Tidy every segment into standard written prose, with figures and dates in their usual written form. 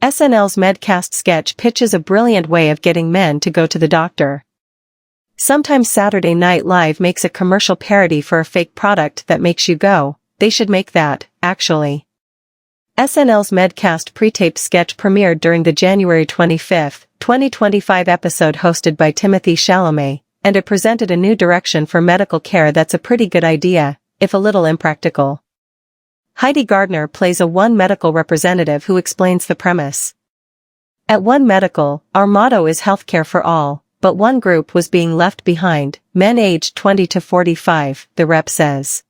SNL's Medcast sketch pitches a brilliant way of getting men to go to the doctor. Sometimes Saturday Night Live makes a commercial parody for a fake product that makes you go, they should make that, actually. SNL's Medcast pre-taped sketch premiered during the January 25, 2025 episode hosted by Timothée Chalamet, and it presented a new direction for medical care that's a pretty good idea, if a little impractical. Heidi Gardner plays a One Medical representative who explains the premise. At One Medical, our motto is healthcare for all, but one group was being left behind, men aged 20 to 45, the rep says.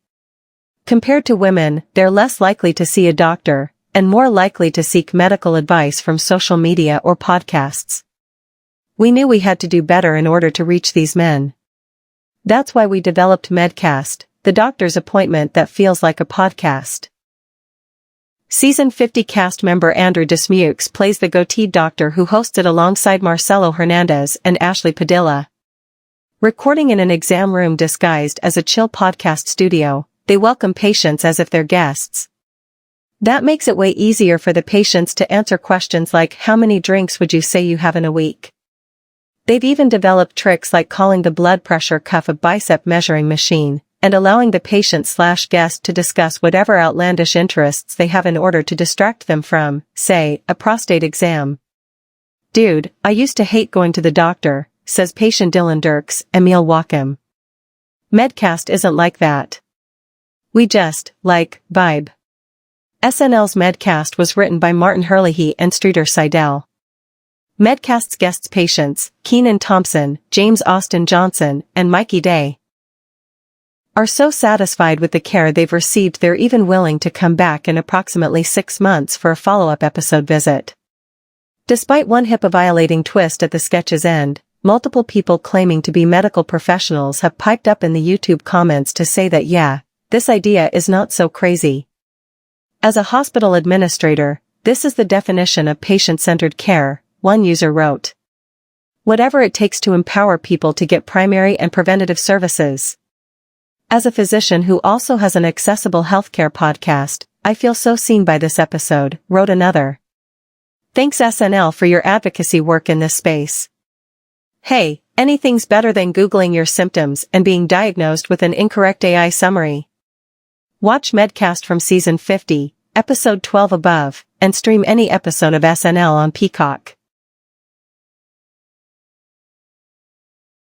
Compared to women, they're less likely to see a doctor, and more likely to seek medical advice from social media or podcasts. We knew we had to do better in order to reach these men. That's why we developed Medcast, the doctor's appointment that feels like a podcast. Season 50 cast member Andrew Dismukes plays the goateed doctor who hosted alongside Marcelo Hernandez and Ashley Padilla. Recording in an exam room disguised as a chill podcast studio, they welcome patients as if they're guests. That makes it way easier for the patients to answer questions like how many drinks would you say you have in a week? They've even developed tricks like calling the blood pressure cuff a bicep measuring machine, and allowing the patient/guest to discuss whatever outlandish interests they have in order to distract them from, say, a prostate exam. Dude, I used to hate going to the doctor, says patient Dylan Dirks, Emil Wacom. Medcast isn't like that. We just, vibe. SNL's Medcast was written by Martin Herlihy and Streeter Seidel. Medcast's guests patients, Kenan Thompson, James Austin Johnson, and Mikey Day, are so satisfied with the care they've received they're even willing to come back in approximately 6 months for a follow-up episode visit. Despite one HIPAA-violating twist at the sketch's end, multiple people claiming to be medical professionals have piped up in the YouTube comments to say that yeah, this idea is not so crazy. As a hospital administrator, this is the definition of patient-centered care, one user wrote. Whatever it takes to empower people to get primary and preventative services. As a physician who also has an accessible healthcare podcast, I feel so seen by this episode, wrote another. Thanks SNL for your advocacy work in this space. Hey, anything's better than Googling your symptoms and being diagnosed with an incorrect AI summary. Watch Medcast from Season 50, Episode 12 above, and stream any episode of SNL on Peacock.